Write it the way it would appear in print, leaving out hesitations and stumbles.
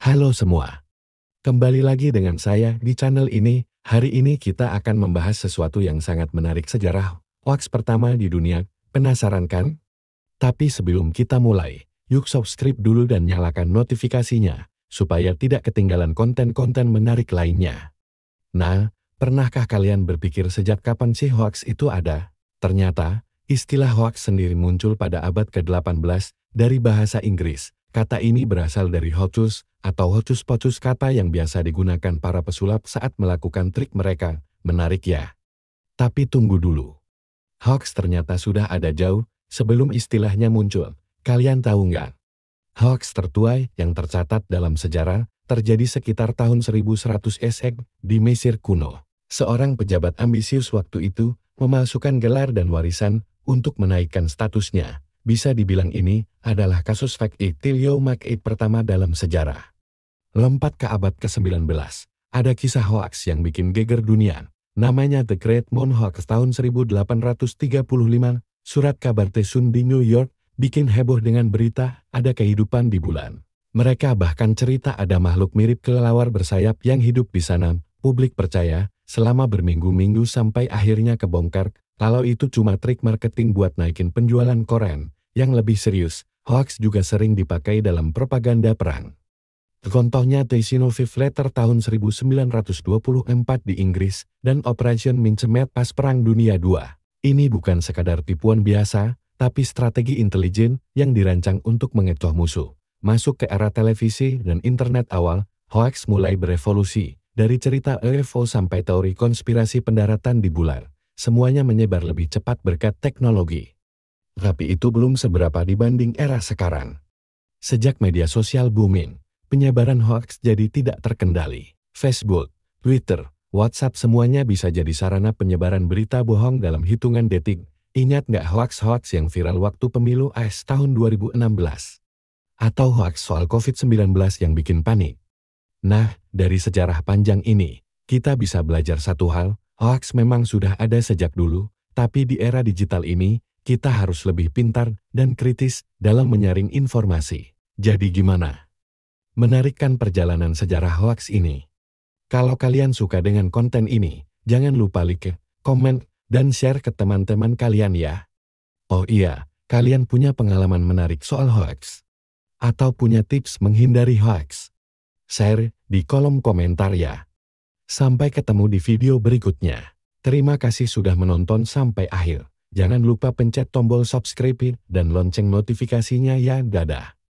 Halo semua, kembali lagi dengan saya di channel ini. Hari ini kita akan membahas sesuatu yang sangat menarik, sejarah hoax pertama di dunia. Penasaran kan? Tapi sebelum kita mulai, yuk subscribe dulu dan nyalakan notifikasinya, supaya tidak ketinggalan konten-konten menarik lainnya. Nah, pernahkah kalian berpikir sejak kapan sih hoax itu ada? Ternyata, istilah hoax sendiri muncul pada abad ke-18 dari bahasa Inggris. Kata ini berasal dari hocus atau hocus pocus, kata yang biasa digunakan para pesulap saat melakukan trik mereka. Menarik ya? Tapi tunggu dulu. Hoax ternyata sudah ada jauh sebelum istilahnya muncul. Kalian tahu nggak? Hoax tertua yang tercatat dalam sejarah terjadi sekitar tahun 1100 SX di Mesir kuno. Seorang pejabat ambisius waktu itu memalsukan gelar dan warisan untuk menaikkan statusnya. Bisa dibilang ini adalah kasus fake it till you make it pertama dalam sejarah. Lompat ke abad ke-19, ada kisah hoax yang bikin geger dunia. Namanya The Great Moon Hoax tahun 1835. Surat kabar The Sun di New York bikin heboh dengan berita ada kehidupan di bulan. Mereka bahkan cerita ada makhluk mirip kelelawar bersayap yang hidup di sana. Publik percaya selama berminggu-minggu sampai akhirnya kebongkar kalau itu cuma trik marketing buat naikin penjualan koran. Yang lebih serius, hoax juga sering dipakai dalam propaganda perang. Contohnya The Genevieve Letter tahun 1924 di Inggris dan Operation Mincemeat pas Perang Dunia II. Ini bukan sekadar tipuan biasa, tapi strategi intelijen yang dirancang untuk mengecoh musuh. Masuk ke era televisi dan internet awal, hoax mulai berevolusi. Dari cerita UFO sampai teori konspirasi pendaratan di bulan, semuanya menyebar lebih cepat berkat teknologi. Tapi itu belum seberapa dibanding era sekarang. Sejak media sosial booming, penyebaran hoax jadi tidak terkendali. Facebook, Twitter, WhatsApp semuanya bisa jadi sarana penyebaran berita bohong dalam hitungan detik. Ingat nggak hoax-hoax yang viral waktu pemilu AS tahun 2016? Atau hoax soal COVID-19 yang bikin panik? Nah, dari sejarah panjang ini, kita bisa belajar satu hal, hoax memang sudah ada sejak dulu, tapi di era digital ini, kita harus lebih pintar dan kritis dalam menyaring informasi. Jadi gimana? Menarikkan perjalanan sejarah hoax ini. Kalau kalian suka dengan konten ini, jangan lupa like, komen, dan share ke teman-teman kalian ya. Oh iya, kalian punya pengalaman menarik soal hoax? Atau punya tips menghindari hoax? Share di kolom komentar ya. Sampai ketemu di video berikutnya. Terima kasih sudah menonton sampai akhir. Jangan lupa pencet tombol subscribe dan lonceng notifikasinya ya. Dadah.